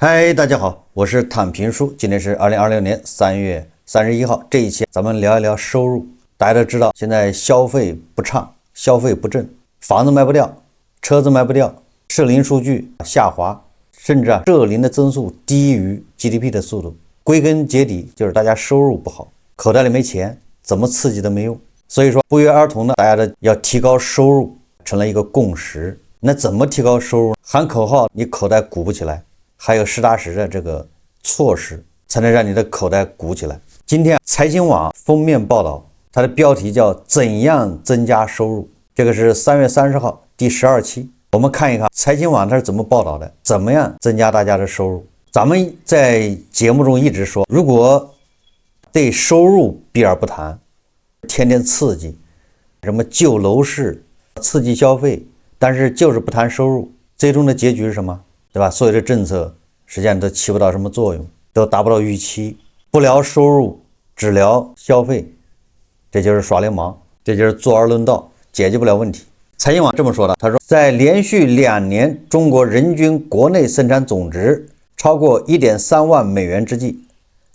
嗨，大家好，我是躺平叔，今天是2026年3月31号。这一期咱们聊一聊收入。大家都知道，现在消費不暢，消費不振，房子賣不掉，車子賣不掉，社零數據下滑，甚至社零的增速低於 GDP 的速度。歸根結底就是大家收入不好，口袋裡沒錢，怎麼刺激都沒用。所以說不約而同的，大家的要提高收入成了一個共識。那怎麼提高收入？喊口號你口袋鼓不起來，還有實打實的這個措施才能讓你的口袋鼓起來。今天財新網封面報道，它的標題叫怎樣增加收入，這個是3月30號第12期。我們看一看財新網它是怎麼報道的，怎麼樣增加大家的收入。咱們在節目中一直說，如果對收入避而不談，天天刺激什麼救樓市，刺激消費，但是就是不談收入，最終的結局是什麼？对吧？所有的政策實際上都起不到什麼作用，都達不到預期。不聊收入，只聊消費，這就是耍流氓，這就是坐而論道，解決不了問題。財新網這麼說的，他說，在連續2年中國人均國內生產總值超過 1.3 萬美元之際，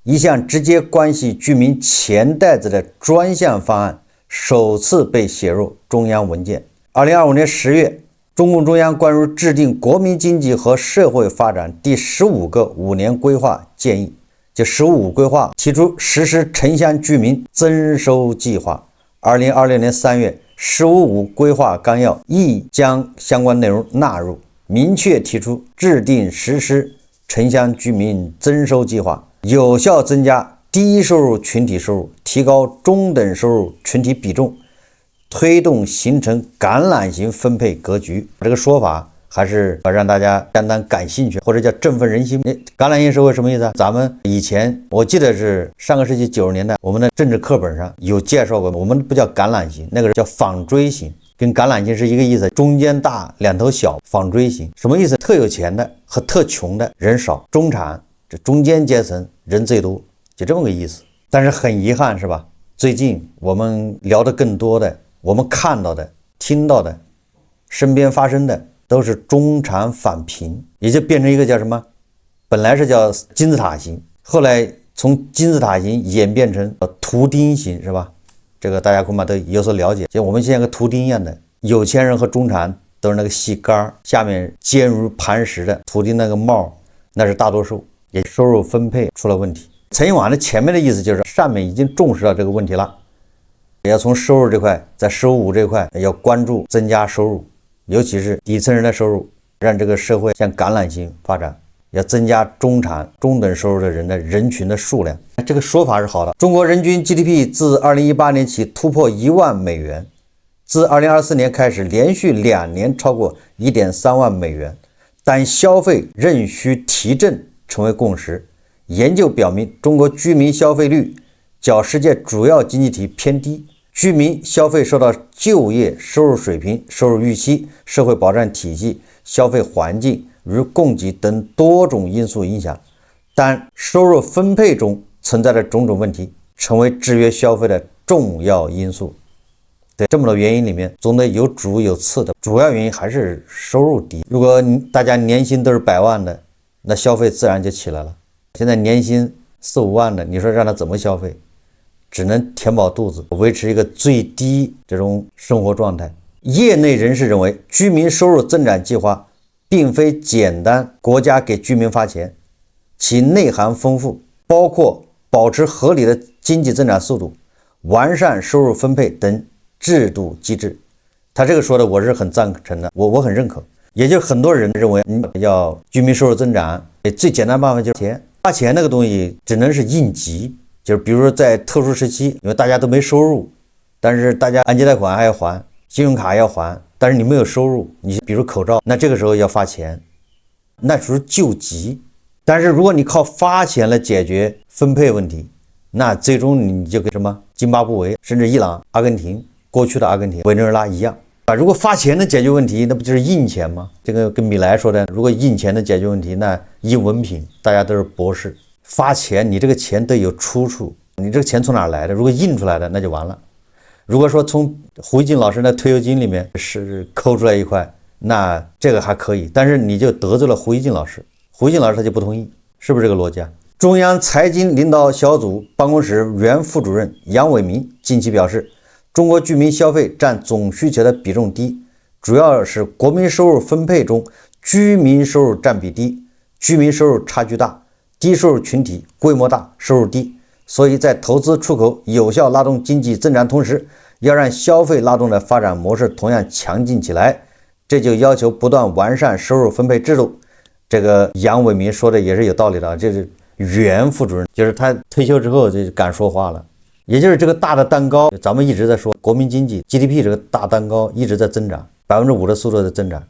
一項直接關係居民錢袋子的專項方案首次被寫入中央文件。2025年10月，中共中央關於制定國民經濟和社會發展第15個5年規劃建議，就15規劃提出實施城鄉居民增收計劃。2026年3月，15規劃綱要亦將相關內容納入，明確提出制定實施城鄉居民增收計劃，有效增加低收入群體收入，提高中等收入群體比重，推動形成橄欖型分配格局。這個說法還是讓大家相當感興趣，或者叫振奮人心。橄欖型社會什麼意思？咱們以前我記得是上個世紀90年代，我們的政治課本上有介紹過，我們不叫橄欖型，那個叫纺錐型，跟橄欖型是一個意思，中間大兩頭小，纺錐型什麼意思？特有錢的和特窮的人少，中產這中間階層人最多，就這麼個意思。但是很遺憾是吧？最近我們聊得更多的，我們看到的、聽到的、身邊發生的都是中產返貧，也就變成一個叫什麼？本來是叫金字塔型，後來從金字塔型演變成圖釘型，是吧？這個大家恐怕都有所了解。就我們現在個圖釘一樣的，有錢人和中產都是那個細杆，下面堅如磐石的圖釘那個帽，那是大多數，也收入分配出了問題。財新網的前面的意思就是上面已經重視到這個問題了，也要從收入這塊，在15這塊要關注增加收入，尤其是底層人的收入，讓這個社會向橄欖型發展，要增加中產中等收入的人群的數量。這個說法是好的。中國人均 GDP 自2018年起突破1萬美元，自2024年開始連續2年超過 1.3 萬美元，但消費仍需提振成為共識。研究表明，中國居民消費率較世界主要經濟體偏低，居民消費受到就業、收入水平、收入預期、社會保障體系、消費環境與供給等多種因素影響，但收入分配中存在的種種問題成為制約消費的重要因素。对，這麼多原因裡面，總得有主有次的，主要原因還是收入低。如果大家年薪都是100萬的，那消費自然就起來了。現在年薪4、5萬的，你說讓他怎麼消費？只能填飽肚子，維持一個最低這種生活狀態。業內人士認為，居民收入增長計劃並非簡單國家給居民發錢，其內涵豐富，包括保持合理的經濟增長速度，完善收入分配等制度機制。他這個說的我是很贊成的，我很認可。也就很多人認為，要居民收入增長，最簡單辦法就是錢。花錢那個東西只能是應急，就是比如說在特殊時期，因為大家都沒收入，但是大家按揭貸款還要還，信用卡要還，但是你沒有收入，你比如口罩，那這個時候要發錢，那属於救急。但是如果你靠發錢來解決分配問題，那最終你就跟什麼津巴布韋，甚至伊朗、阿根廷，過去的阿根廷、委内瑞拉一樣。如果發錢能解決問題，那不就是印錢嗎？這個跟米萊說的，如果印錢能解決問題，那印文憑大家都是博士。發錢，你這個錢得有出處，你這個錢從哪來的？如果印出來的，那就完了。如果說從胡一靜老師的退休金裡面是摳出來一塊，那這個還可以，但是你就得罪了胡一靜老師。胡杏老師他就不同意，是不是这个逻辑啊？中央財經領導小組辦公室原副主任楊偉民近期表示，中國居民消費佔總需求的比重低，主要是國民收入分配中居民收入佔比低，居民收入差距大，低收入群體規模大，收入低，所以在投資出口有效拉動經濟增長同時，要讓消費拉動的發展模式同樣強勁起來，這就要求不斷完善收入分配制度。這個楊偉民說的也是有道理的，這是原副主任，就是他退休之後就敢說話了。也就是這個大的蛋糕，咱們一直在說國民經濟 GDP 這個大蛋糕一直在增長，5%的速度在增長，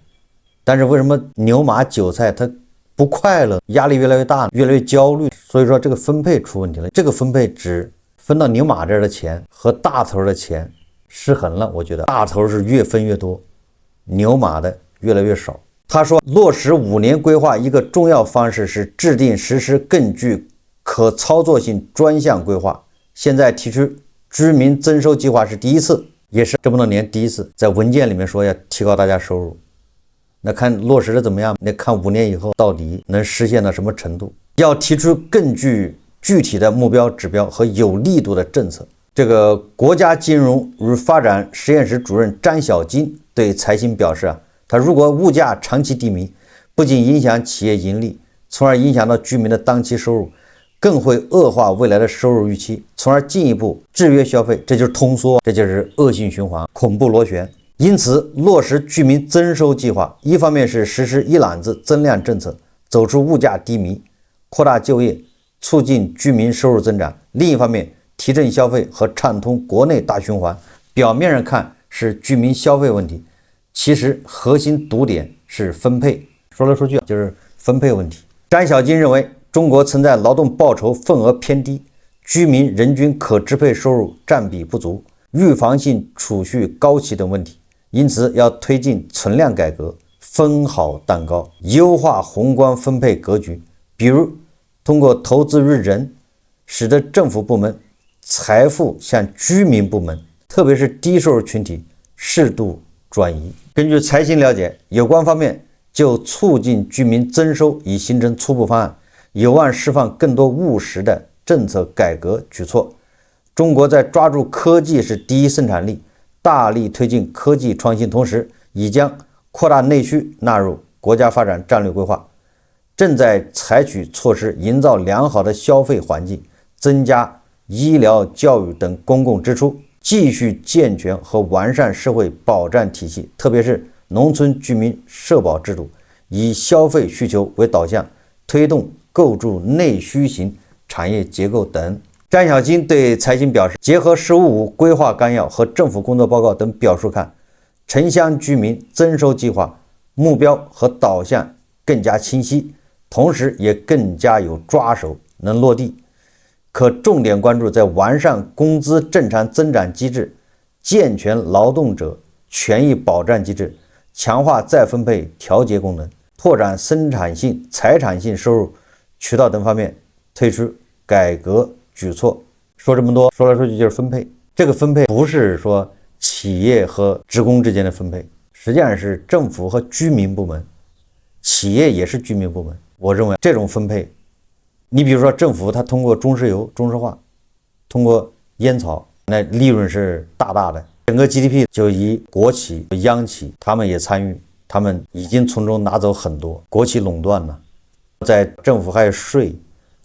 但是為什麼牛馬韭菜它不快樂，壓力越來越大，越來越焦慮？所以說這個分配出問題了，這個分配只分到牛馬這兒的錢和大頭的錢失衡了，我覺得大頭是越分越多，牛馬的越來越少。他說，落實5年規劃一個重要方式是制定實施更具可操作性專項規劃。現在提出居民增收計劃是第一次，也是這麼多年第一次，在文件裡面說要提高大家收入。那看落實的怎麼樣？那看5年以後到底能實現到什麼程度？要提出更具體的目標指標和有力度的政策。這個國家金融與發展實驗室主任張曉晶對財新表示他如果物價長期低迷，不僅影響企業盈利，從而影響到居民的當期收入，更會惡化未來的收入預期，從而進一步制約消費，這就是通縮，這就是惡性循環，恐怖螺旋。因此，落實居民增收計劃，一方面是實施一攬子增量政策，走出物價低迷，擴大就業，促進居民收入增長；另一方面，提振消費和暢通國內大循環。表面上看是居民消費問題，其實核心堵點是分配。說來說去就是分配問題。張曉晶認為，中國存在勞動報酬份額偏低，居民人均可支配收入佔比不足，預防性儲蓄高企等問題。因此，要推進存量改革，分好蛋糕，優化宏觀分配格局。比如，通過投資於人，使得政府部門財富向居民部門，特別是低收入群體適度轉移。根據財新了解，有關方面就促進居民增收已形成初步方案，有望釋放更多務實的政策改革舉措。中國在抓住科技是第一生產力，大力推進科技創新，同時已將擴大內需納入國家發展戰略規劃，正在採取措施營造良好的消費環境，增加醫療、教育等公共支出，繼續健全和完善社會保障體系，特別是農村居民社保制度，以消費需求為導向，推動構築內需型產業結構等。張曉晶對財新表示，結合十五規劃綱要和政府工作報告等表述看，城鄉居民增收計劃目標和導向更加清晰，同時也更加有抓手，能落地。可重點關注在完善工資正常增長機制，健全勞動者權益保障機制，強化再分配調節功能，拓展生產性、財產性收入渠道等方面推出改革舉措。說這麼多，說來說去就是分配。這個分配不是說企業和職工之間的分配，實際上是政府和居民部門，企業也是居民部門。我認為這種分配，你比如說政府它通過中石油中石化，通過煙草，那利潤是大大的，整個 GDP 就以國企、央企他們也參與，他們已經從中拿走很多，國企壟斷了，在政府還有稅、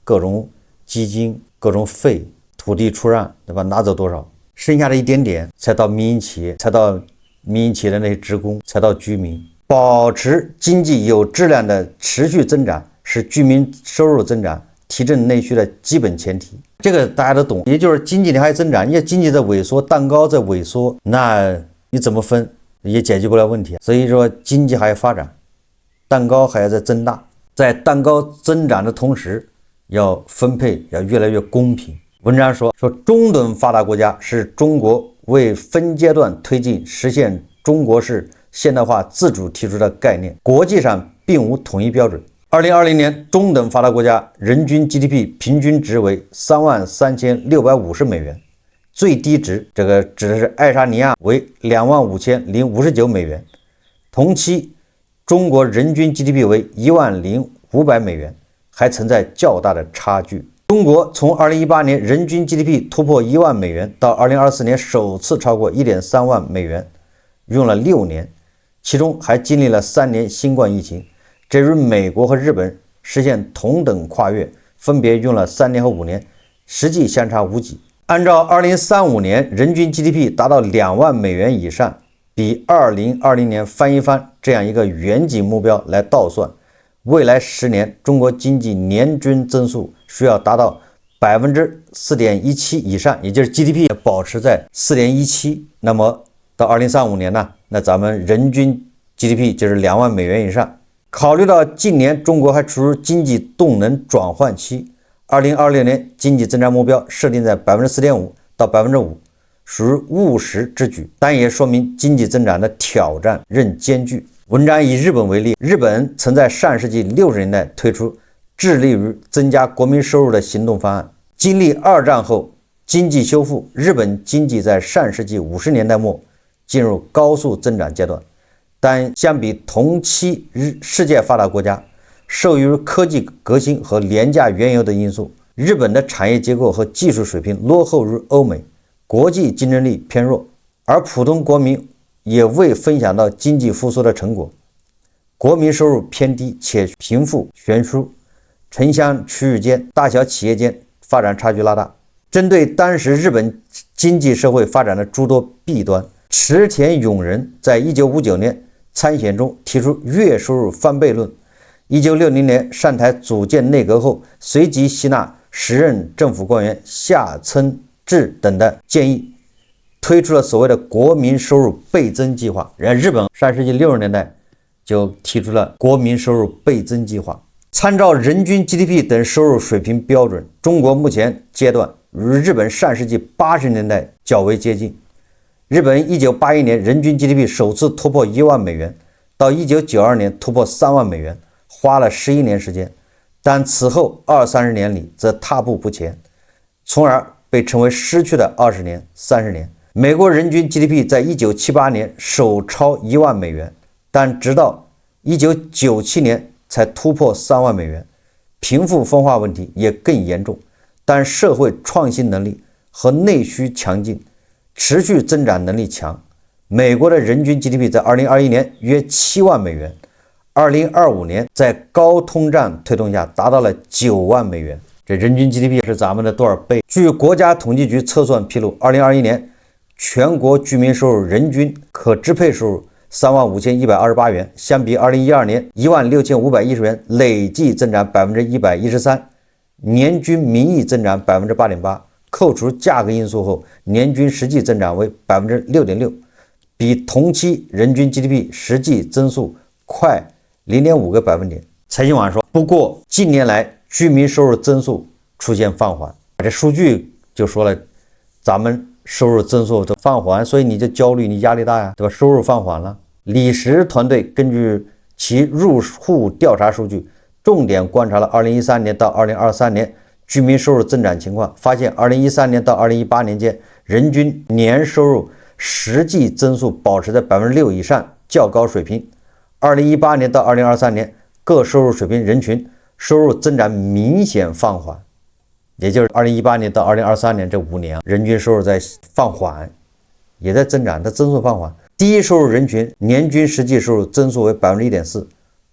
各種基金、各種費、土地出讓，對吧？拿走多少？剩下的一點點才到民營企業，才到民營企業的那些職工，才到居民。保持經濟有質量的持續增長，是居民收入增長、提振內需的基本前提。這個大家都懂，也就是經濟你還增長，你經濟在萎縮，蛋糕在萎縮，那你怎麼分也解決不了問題。所以說經濟還要發展，蛋糕還要再增大，在蛋糕增長的同時，要分配要越來越公平。文章說中等發達國家是中國為分階段推進實現中國式現代化自主提出的概念，國際上並無統一標準。2020年中等發達國家人均 GDP 平均值為33650美元，最低值這個指的是愛沙尼亞為25059美元，同期中國人均 GDP 為105 500美元，還存在較大的差距。中國從2018年人均 GDP 突破1萬美元到2024年首次超過 1.3 萬美元，用了6年，其中還經歷了3年新冠疫情，這與美國和日本實現同等跨越，分別用了3年和5年，實際相差無幾。按照2035年人均 GDP 達到2萬美元以上，比2020年翻一番這樣一個遠景目標來倒算，未來10年中國經濟年均增速需要達到 4.17% 以上，也就是 GDP 保持在 4.17%， 那麼到2035年呢，那咱們人均 GDP 就是2萬美元以上。考慮到近年中國還處於經濟动能轉換期，2026年經濟增長目標設定在 4.5% 到 5%， 屬於務實之舉，但也說明經濟增長的挑戰仍艱巨。文章以日本為例，日本曾在上世紀60年代推出致力於增加国民收入的行動方案。經歷2戰後經濟修復，日本經濟在上世紀50年代末進入高速增長階段，但相比同期世界發達國家，受益於科技革新和廉價原油的因素，日本的產業結構和技術水平落後於歐美，國際競爭力偏弱，而普通國民也未分享到經濟復甦的成果，國民收入偏低且貧富懸殊，城鄉區域間、大小企業間發展差距拉大。針對當時日本經濟社會發展的諸多弊端，池田勇人在1959年參選中提出月收入翻倍論，1960年上台組建內閣後，隨即吸納時任政府官員下村治等的建議，推出了所謂的國民收入倍增計劃。日本上世紀60年代就提出了國民收入倍增計劃。參照人均 GDP 等收入水平標準，中國目前階段與日本上世紀80年代較為接近。日本1981年人均 GDP 首次突破1萬美元，到1992年突破3萬美元，花了11年時間，但此後20-30年裡則踏步不前，從而被稱為失去的20年、30年。美國人均 GDP 在1978年首超1萬美元，但直到1997年才突破3萬美元。貧富分化問題也更嚴重，但社會創新能力和內需強勁，持續增長能力強。美國的人均 GDP 在2021年約7萬美元，2025年在高通脹推動下達到了9萬美元。這人均 GDP 是咱們的多少倍？據國家統計局測算披露，2021年全國居民收入人均可支配收入35128元，相比2012年16510元，累計增長113%，年均名義增長8.8%。扣除價格因素後，年均實際增長為 6.6%， 比同期人均 GDP 實際增速快 0.5個百分點。財經網說，不過近年來居民收入增速出現放緩，這數據就說了，咱們收入增速都放緩，所以你就焦慮，你壓力大呀，对吧？收入放緩了。李石團隊根據其入戶調查數據，重點觀察了2013年到2023年居民收入增長情況，發現2013年到2018年間，人均年收入實際增速保持在 6% 以上，較高水平。2018年到2023年，各收入水平人群收入增長明顯放緩，也就是2018年到2023年這5年，人均收入在放緩，也在增長，它增速放緩。低收入人群年均實際收入增速為 1.4%，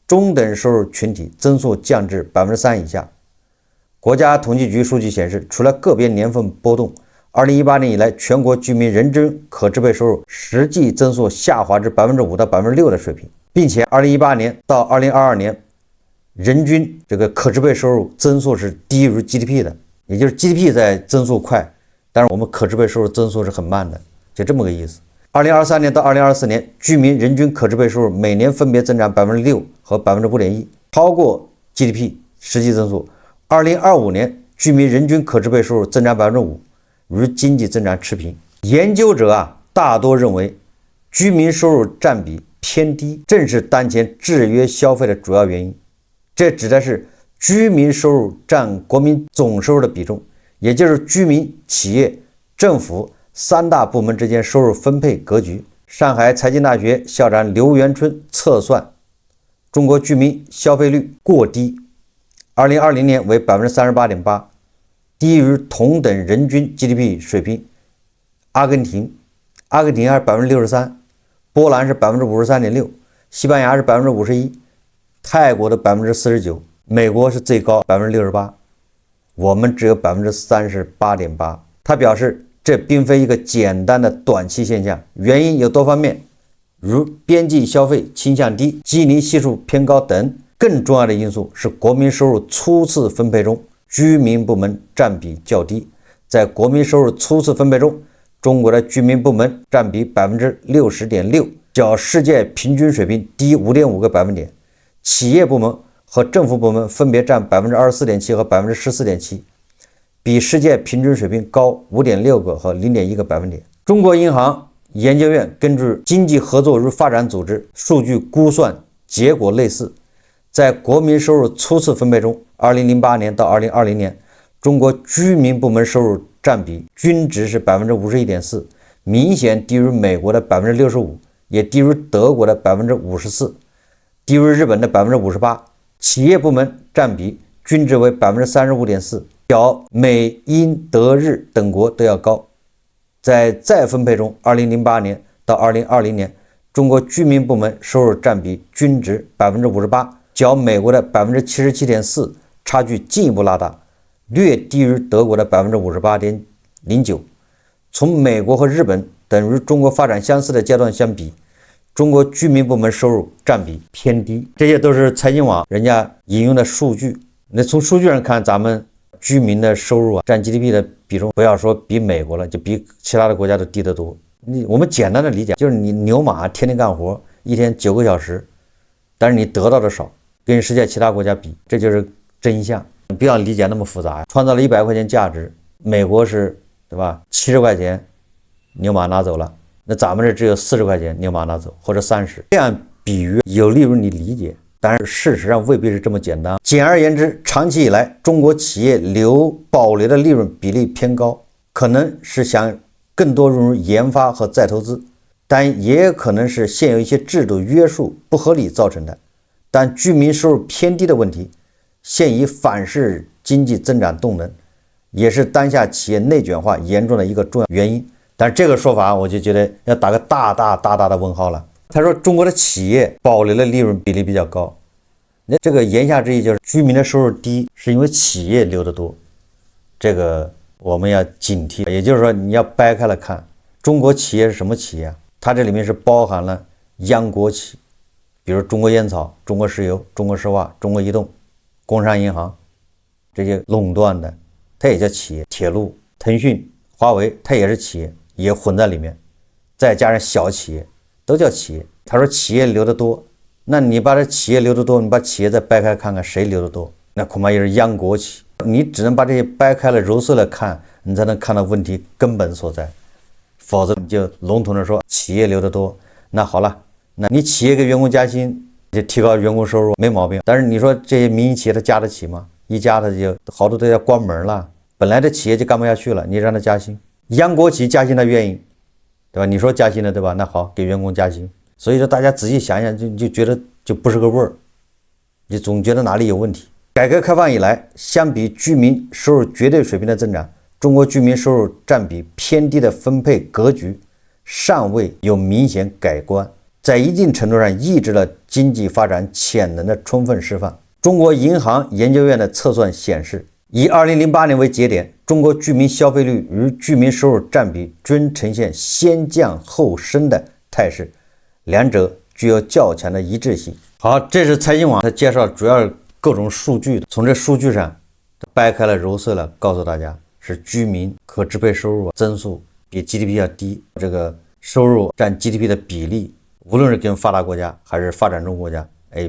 中等收入群體增速降至 3% 以下。國家統計局數據顯示，除了個別年份波動，2018年以來全國居民人均可支配收入實際增速下滑至 5% 到 6% 的水平，并且2018年到2022年人均这個可支配收入增速是低於 GDP 的，也就是 GDP 在增速快，但是我們可支配收入增速是很慢的，就這麼個意思。2023年到2024年，居民人均可支配收入每年分別增長 6% 和 5.1%， 超過 GDP 實際增速。2025年居民人均可支配收入增長 5%， 與經濟增長持平。研究者大多認為居民收入佔比偏低，正是當前制約消費的主要原因。這指的是居民收入佔國民總收入的比重，也就是居民、企業、政府3大部門之間收入分配格局。上海財經大學校長劉元春測算，中國居民消費率過低， 2020年為 38.8%， 低於同等人均 GDP 水平。阿根廷還是 63%， 波蘭是 53.6%， 西班牙是 51%， 泰國的 49%， 美国是最高 68%， 我們只有 38.8%。 他表示，這並非一個簡單的短期現象，原因有多方面，如邊際消費傾向低、基尼係數偏高等。更重要的因素是國民收入初次分配中，居民部門佔比較低。在國民收入初次分配中，中國的居民部門佔比 60.6%， 較世界平均水平低 5.5個百分點。企業部門和政府部門分別佔 24.7% 和 14.7%， 比世界平均水平高 5.6個和 0.1個百分點。中國銀行研究院根據經濟合作與發展組織數據估算結果類似，在國民收入初次分配中，2008年到2020年，中國居民部門收入佔比均值是 51.4%， 明顯低於美國的 65%， 也低於德國的 54%， 低於日本的 58%。企業部門佔比均值為 35.4%， 較美、英、德、日等國都要高。在再分配中，2008年到2020年，中國居民部門收入佔比均值 58%， 較美國的 77.4% 差距進一步拉大，略低於德國的 58.09%。 從美國和日本等與中國發展相似的階段相比，中國居民部門收入佔比偏低。這些都是財經網人家引用的數據。那從數據上看，咱們居民的收入佔 GDP 的比重，不要說比美國了，就比其他的國家都低得多。我們簡單的理解就是，你牛馬天天幹活，一天9個小時，但是你得到的少，跟世界其他國家比，這就是真相。不要理解那麼複雜呀。創造了100塊錢價值，美國是，對吧？70塊錢牛馬拿走了，那咱們這只有40塊錢牛馬拿走，或者30。這樣比喻有利於你理解，但是事實上未必是這麼簡單。簡而言之，長期以來中國企業保留的利潤比例偏高，可能是想更多融入研發和再投資，但也可能是现有一些制度約束不合理造成的。但居民收入偏低的問題現已反噬經濟增長動能，也是當下企業內卷化嚴重的一個重要原因。但是這個說法我就覺得要打個大大的問號了。他說中國的企業保留的利潤比例比較高，那這個言下之意就是居民的收入低是因為企業留得多，這個我們要警惕。也就是說你要掰開了看，中國企業是什麼企業啊？它這裡面是包含了央國企，比如中國煙草、中國石油、中國石化、中国移动、工商银行这些垄斷的，它也叫企業。鐵路、騰訊、華為它也是企業，也混在裡面，再加上小企業都叫企業。他說企業留得多，那你把這企業留得多，你把企業再掰開看看誰留得多，那恐怕也是央國企。你只能把這些掰開了揉碎了看，你才能看到問題根本所在，否則你就籠統的說企業留得多。那好了，那你企業給員工加薪，就提高員工收入沒毛病，但是你說這些民營企業他加得起嗎？一加他就好多都要關門了，本來這企業就幹不下去了，你讓他加薪，央國企加薪他願意，對吧？你說加薪了，對吧？那好，給員工加薪。所以說大家仔細想想，就覺得就不是個味兒，你總覺得哪裡有問題。改革開放以來，相比居民收入絕對水平的增長，中國居民收入佔比偏低的分配格局尚未有明顯改觀，在一定程度上抑制了經濟發展潛能的充分釋放。中國銀行研究院的測算顯示，以2008年為節點，中國居民消費率與居民收入佔比均呈現先降後升的態勢，兩者具有較強的一致性。好，這是財經網它介紹主要各種數據，從這數據上掰開了揉碎了，告訴大家是居民可支配收入增速比 GDP 要低，這個收入佔 GDP 的比例，無論是跟發達國家還是發展中國家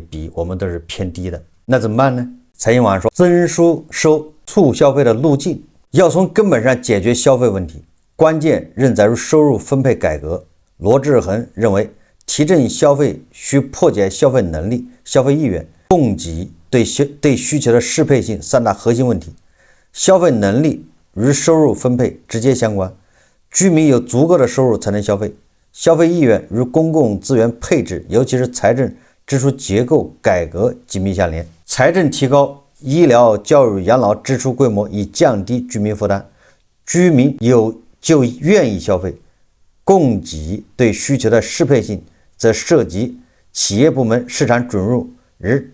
比，我們都是偏低的。那怎麼辦呢？財經網說，增輸收促消費的路徑要從根本上解決消費問題，關鍵仍在於收入分配改革。羅智恆認為，提振消費需破解消費能力、消費意願、供給對需求的適配性三大核心問題。消費能力與收入分配直接相關，居民有足夠的收入才能消費。消費意願與公共資源配置，尤其是財政支出結構改革緊密相連。財政提高醫療、教育、養老支出規模，以降低居民負擔。居民就願意消費，供給對需求的適配性則涉及企業部門市場準入與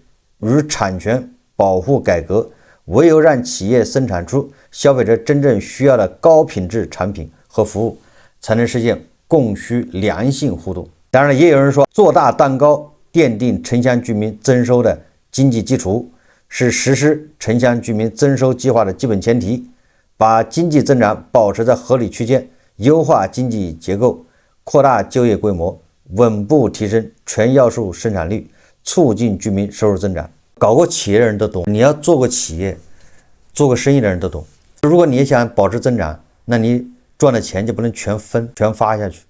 產權保護改革。唯有讓企業生產出消費者真正需要的高品質產品和服務，才能實現供需良性互動。當然，也有人說，做大蛋糕奠定城鄉居民增收的經濟基礎，是實施城鄉居民增收計劃的基本前提。把經濟增長保持在合理區間，優化經濟結構，擴大就業規模，穩步提升全要素生產率，促進居民收入增長。搞過企業的人都懂，你要做过企業、做过生意的人都懂。如果你想保持增長，那你賺的錢就不能全分、全發下去。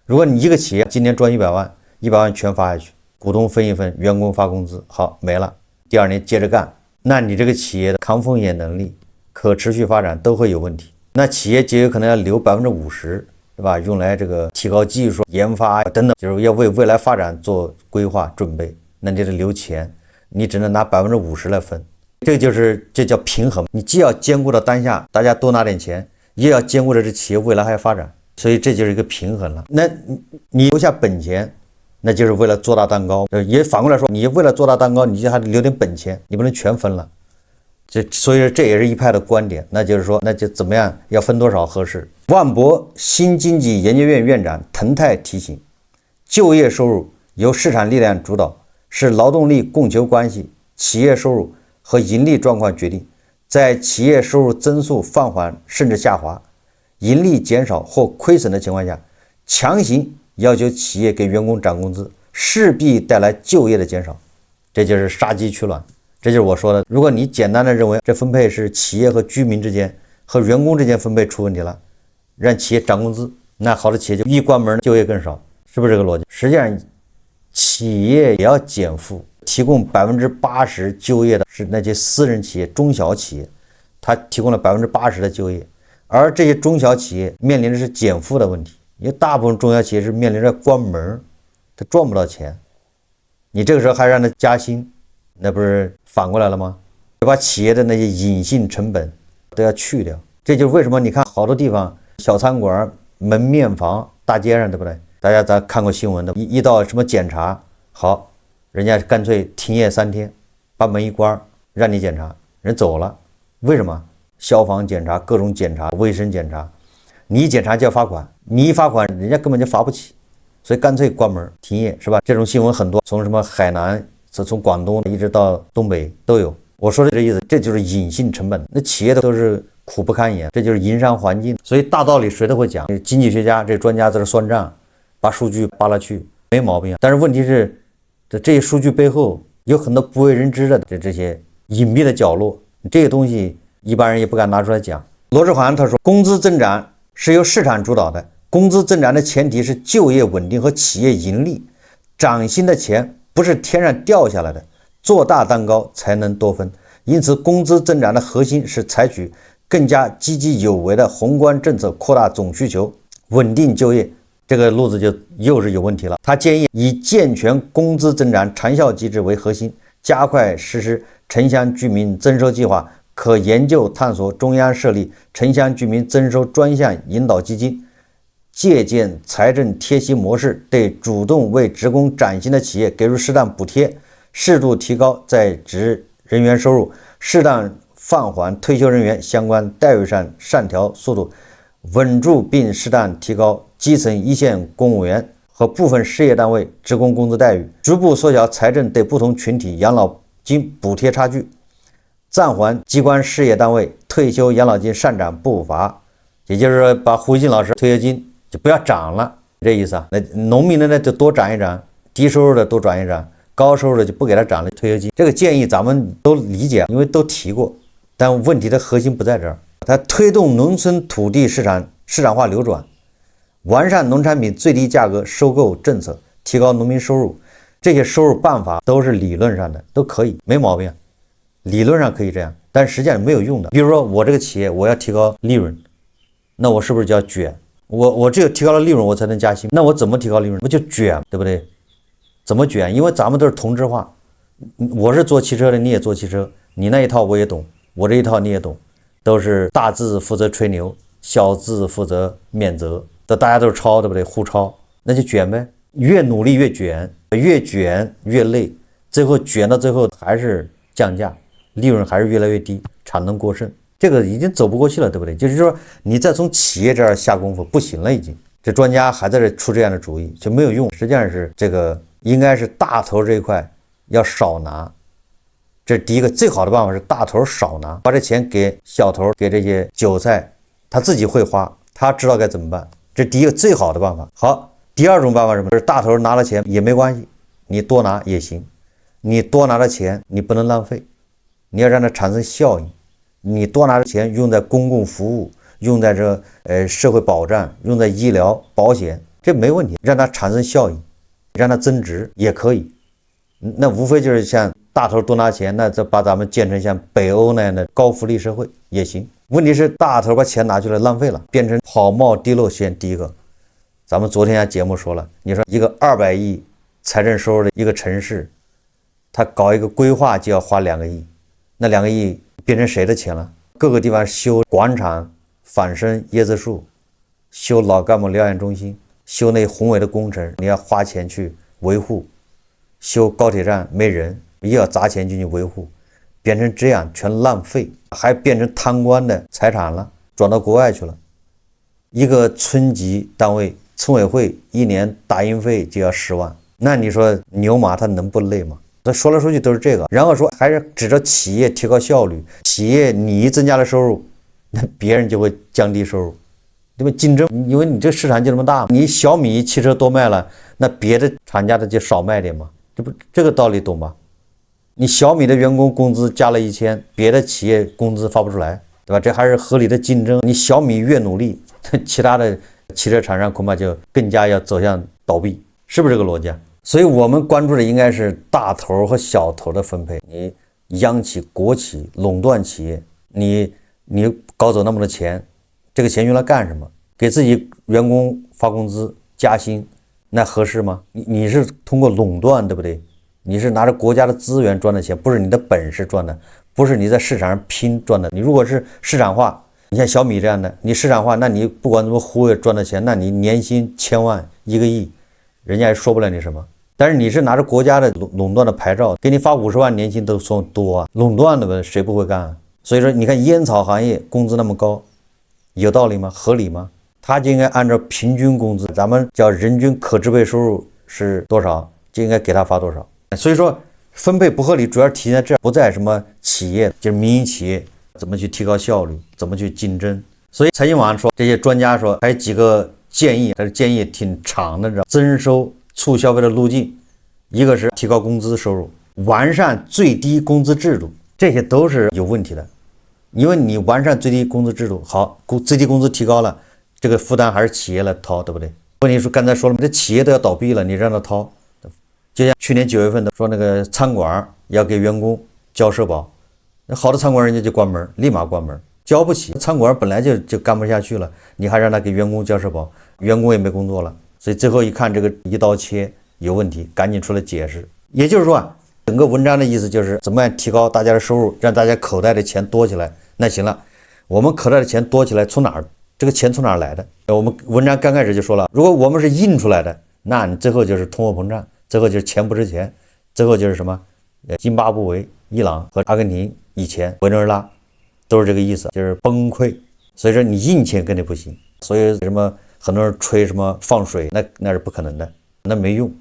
如果你一個企業今年賺100萬，100萬全發下去，股東分一分，員工發工資，好，沒了，第二年接着幹，那你這個企業的抗風險能力、可持續發展都會有問題。那企業節約可能要留50%，對吧？用來這個提高技術、研發等等，就是要為未來發展做規劃準備。那你得留錢，你只能拿50%來分，這叫平衡。你既要兼顧到当下大家多拿點錢，也要兼顧着這企業未來還要發展，所以這就是一個平衡了。那你留下本錢，那就是為了做大蛋糕。也反過來說，你為了做大蛋糕，你就還得留點本錢，你不能全分了。所以這也是一派的觀點，那就是說，那就怎麼樣要分多少合適。萬博新經濟研究院院長滕泰提醒，就業收入由市場力量主導，是勞動力供求關係、企業收入和盈利狀況決定。在企業收入增速放緩甚至下滑，盈利減少或虧損的情況下，強行要求企業給員工漲工資，勢必帶來就業的減少，這就是殺雞取卵。這就是我說的，如果你簡單的認為這分配是企業和居民之間和員工之間分配出問題了，讓企業漲工資，那好的企業就一關門，就業更少，是不是這個邏輯？實際上，企業也要減負，提供80%就業的是那些私人企業、中小企業，它提供了80%的就業，而這些中小企業面臨的是減負的問題，因為大部分中小企業是面臨着關門，它賺不到錢，你這個時候還讓它加薪，那不是反過來了嗎？就把企業的那些隱性成本都要去掉。這就是為什麼你看好多地方小餐館、門面房、大街上，对不对？大家咱看過新聞的，一到什麼檢查，好，人家乾脆停業3天，把門一關，讓你檢查，人走了。為什麼？消防檢查、各種檢查、衛生檢查，你一檢查就要罰款，你一罰款，人家根本就罰不起，所以乾脆關門停業，是吧？這種新聞很多，從什麼海南。從廣東一直到東北都有。我說的這意思，這就是隱性成本。那企業都是苦不堪言，這就是營商環境。所以大道理誰都會講。經濟學家這專家在這算賬，把數據扒拉去，沒毛病。但是問題是，這些數據背後有很多不為人知的這些隱秘的角落，這些東西一般人也不敢拿出來講。羅志桓他說，工資增長是由市場主導的，工資增長的前提是就業穩定和企業盈利，漲薪的錢不是天上掉下來的，做大蛋糕才能多分。因此，工資增長的核心是採取更加積極有為的宏觀政策，擴大總需求，穩定就業。這個路子就又是有問題了。他建議以健全工資增長長效機制為核心，加快實施城鄉居民增收計劃，可研究探索中央設立城鄉居民增收專項引導基金，借鑑財政貼息模式，對主動為職工漲薪的企業給予適當補貼，適度提高在職人員收入，適當放緩退休人員相關待遇上調速度，穩住並適當提高基層一線公務員和部分事業單位職工工資待遇，逐步縮小財政對不同群體養老金補貼差距，暫緩機關事業單位退休養老金上漲步伐，也就是說把胡錫進老師退休金就不要漲了，這意思啊。那農民的呢就多漲一漲，低收入的多漲一漲，高收入的就不給他漲了退休金。這個建議咱們都理解，因為都提過，但問題的核心不在這兒。它推動農村土地市場化流轉，完善農產品最低價格收購政策，提高農民收入，這些收入辦法都是理論上的，都可以，沒毛病，理論上可以這樣，但實際上沒有用的。比如說我這個企業我要提高利潤，那我是不是就要捲？我只有提高了利潤，我才能加薪。那我怎麼提高利潤？不就捲，對不對？怎麼捲？因為咱們都是同質化，我是做汽車的，你也做汽車，你那一套我也懂，我這一套你也懂，都是大字負責吹牛，小字負責免責，大家都是抄，對不對？互抄，那就卷唄，越努力越卷，越卷越累，最後卷到最後還是降價，利潤還是越来越低，產能過剩，這個已經走不過去了，對不對？就是說你再從企業這兒下功夫不行了，已經，這專家還在這出這樣的主意就沒有用，實際上是這個應該是大頭這一塊要少拿。這是第一個最好的辦法，是大頭少拿，把這錢給小頭，給這些韭菜，他自己會花，他知道該怎麼辦。這是第一個最好的辦法。好，第二種辦法是什麼？就是大頭拿了錢也沒關係，你多拿也行，你多拿的錢你不能浪費，你要讓它產生效益。你多拿的錢用在公共服務，用在這社會保障，用在醫療保險，這沒問題，讓它產生效益，讓它增值也可以。那無非就是像大頭多拿錢，那这把咱们建成像北歐那樣的高福利社會也行。問題是大頭把錢拿出來浪費了，變成跑冒滴漏線。第一個，咱們昨天節目說了，你說一個200億財政收入的一個城市，他搞一個規劃就要花2個億，那2個億變成誰的錢了？各個地方修廣場、仿生椰子樹，修老幹部療養中心，修那宏偉的工程，你要花錢去維護，修高鐵站沒人，也要砸錢進去維護，變成這樣全浪費，還變成貪官的財產了，轉到國外去了。一個村級單位村委會1年打印費就要10萬，那你說牛馬他能不累嗎？所以說來說去都是這個，然後說還是指着企業提高效率，企業你一增加了收入，那別人就會降低收入，對吧？競爭，因為你這市場就這麼大，你小米汽車多賣了，那別的廠家的就少賣點嘛，這個道理懂吧？你小米的員工工資加了1000，別的企業工資發不出來，對吧？這還是合理的競爭。你小米越努力，其他的汽車廠商恐怕就更加要走向倒閉，是不是這個邏輯啊？所以我們關注的應該是大頭和小頭的分配。你央企、國企、壟斷企業，你搞走那麼多錢，這個錢用來幹什麼？給自己員工發工資、加薪，那合適嗎？你是通過壟斷，對不對？你是拿着國家的資源賺的錢，不是你的本事賺的，不是你在市場上拼賺的。你如果是市場化，你像小米這樣的，你市場化，那你不管怎麼忽悠賺的錢，那你年薪1000萬、1個億，人家也說不了你什麼。但是你是拿着國家的壟斷的牌照，給你發50萬年薪都算多啊，壟斷的誰不會幹啊？所以說你看煙草行業工資那麼高，有道理嗎？合理嗎？他就應該按照平均工資，咱們叫人均可支配收入是多少，就應該給他發多少。所以說分配不合理，主要體现在這，不在什麼企業，就是民營企業怎麼去提高效率，怎麼去競爭。所以財經網說，這些專家說還有幾個建議，但是建議挺長的，增收促消費的路徑，一個是提高工資收入，完善最低工資制度，這些都是有問題的。因為你完善最低工資制度，好，最低工資提高了，這個負擔還是企業來掏，對不對？問題是剛才說了，這企業都要倒閉了，你讓他掏。就像去年9月份的說，那個餐館要給員工交社保，那好的餐館人家就關門，立馬關門，交不起。餐館本來就幹不下去了，你還讓他給員工交社保，員工也沒工作了。所以最後一看這個一刀切有問題，趕緊出來解釋。也就是說啊，整個文章的意思就是怎麼樣提高大家的收入，讓大家口袋的錢多起來。那行了，我們口袋的錢多起來，從哪兒？這個錢從哪兒來的？我們文章剛開始就說了，如果我們是印出來的，那你最後就是通貨膨脹，最後就是錢不值錢，最後就是什麼？津巴布韋、伊朗和阿根廷以前委内瑞拉都是這個意思，就是崩潰。所以說你印錢肯定不行。所以什麼很多人吹什麼放水，那是不可能的，那沒用，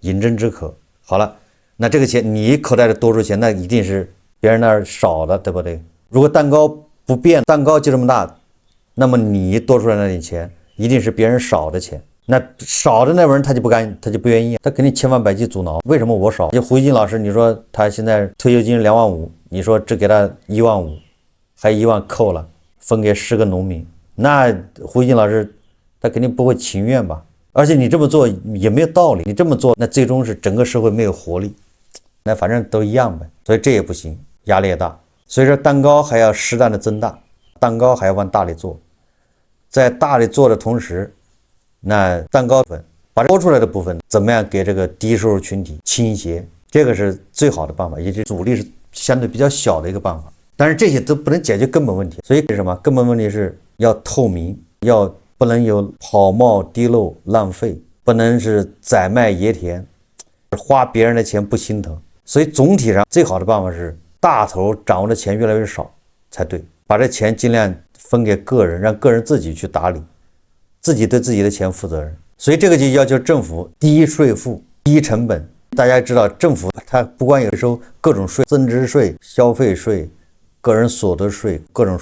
飲鴆止渴。好了，那這個錢你口袋的多出錢，那一定是別人那兒少的，对不對？如果蛋糕不變，蛋糕就這麼大，那麼你多出來那點錢一定是別人少的錢。那少的那人他就不幹，他就不願意，他肯定千方百計阻撓。為什麼我少？就胡一金老師，你說他現在退休金25000，你說只給他15000，還1萬扣了，分給10個農民，那胡一金老師他肯定不會情願吧？而且你這麼做也沒有道理，你這麼做那最終是整個社會沒有活力，那反正都一樣唄。所以這也不行，壓力也大。所以說蛋糕還要適當的增大，蛋糕還要往大裡做，在大裡做的同時，那蛋糕粉把多出來的部分怎麼樣給這個低收入群體傾斜，這個是最好的辦法，也就是阻力是相对比較小的一個辦法。但是這些都不能解決根本問題，所以是什麼？根本問題是要透明，不能有跑冒滴漏浪費，不能是宰賣爺田，花別人的錢不心疼。所以總體上最好的办法是大頭掌握的錢越來越少才对，把這錢盡量分給個人，讓個人自己去打理，自己对自己的錢負責任。所以這個就要求政府低稅負、低成本。大家知道，政府它不光有收各種稅，增值稅、消費稅、個人所得稅，各種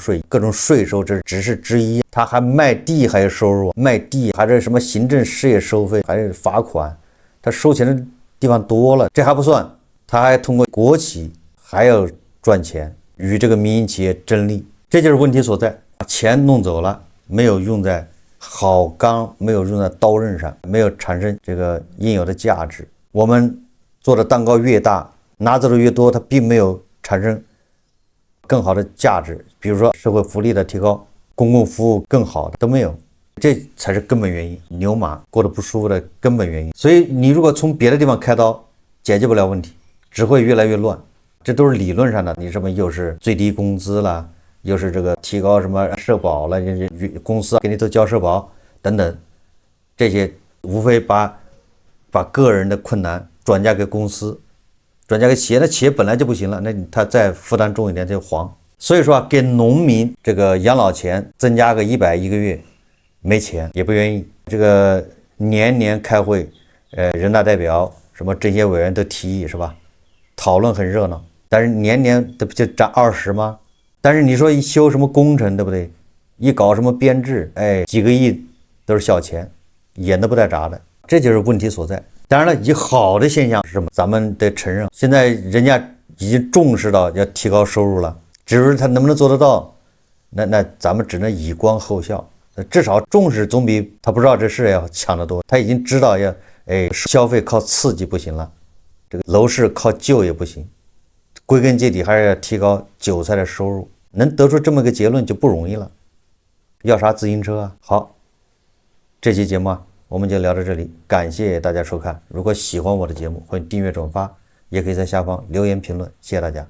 稅收，這只是之一。他還賣地還有收入，賣地還是什麼行政事業收費，還是罰款，他收錢的地方多了。這還不算，他還通過國企還要賺錢，與這個民營企業爭利，這就是問題所在。把錢弄走了，沒有用在好鋼，沒有用在刀刃上，沒有產生這個應有的價值。我們做的蛋糕越大，拿走的越多，它並沒有產生更好的價值，比如說社會福利的提高，公共服務更好的都没有，這才是根本原因。牛馬過得不舒服的根本原因。所以你如果從別的地方開刀，解決不了問題，只會越來越亂。這都是理論上的，你什麼又是最低工資啦，又是這個提高什麼社保了，公司給你都交社保等等，這些無非把個人的困難轉嫁給公司，轉嫁給企業，那企業本來就不行了，那他再負擔重一點就黄。所以說給農民這個養老錢增加個100一個月，沒錢也不願意。這個年年開會，人大代表什麼這些委員都提議是吧？討論很熱鬧，但是年年這不就漲20嗎？但是你說一修什麼工程，對不對？一搞什麼編制，幾個億都是小錢，眼都不帶眨的，這就是問題所在。當然了，以好的現象是什麼？咱們得承認，現在人家已經重視到要提高收入了，只是他能不能做得到，那咱們只能以观后效。至少重視总比他不知道这事要强得多。他已經知道要消費靠刺激不行了，這個樓市靠救也不行，歸根結底還是要提高韭菜的收入。能得出這麼一個結論就不容易了。要啥自行車啊？好，這期節目我們就聊到這裡，感謝大家收看。如果喜歡我的節目，歡迎訂閱轉發，也可以在下方留言評論，謝謝大家。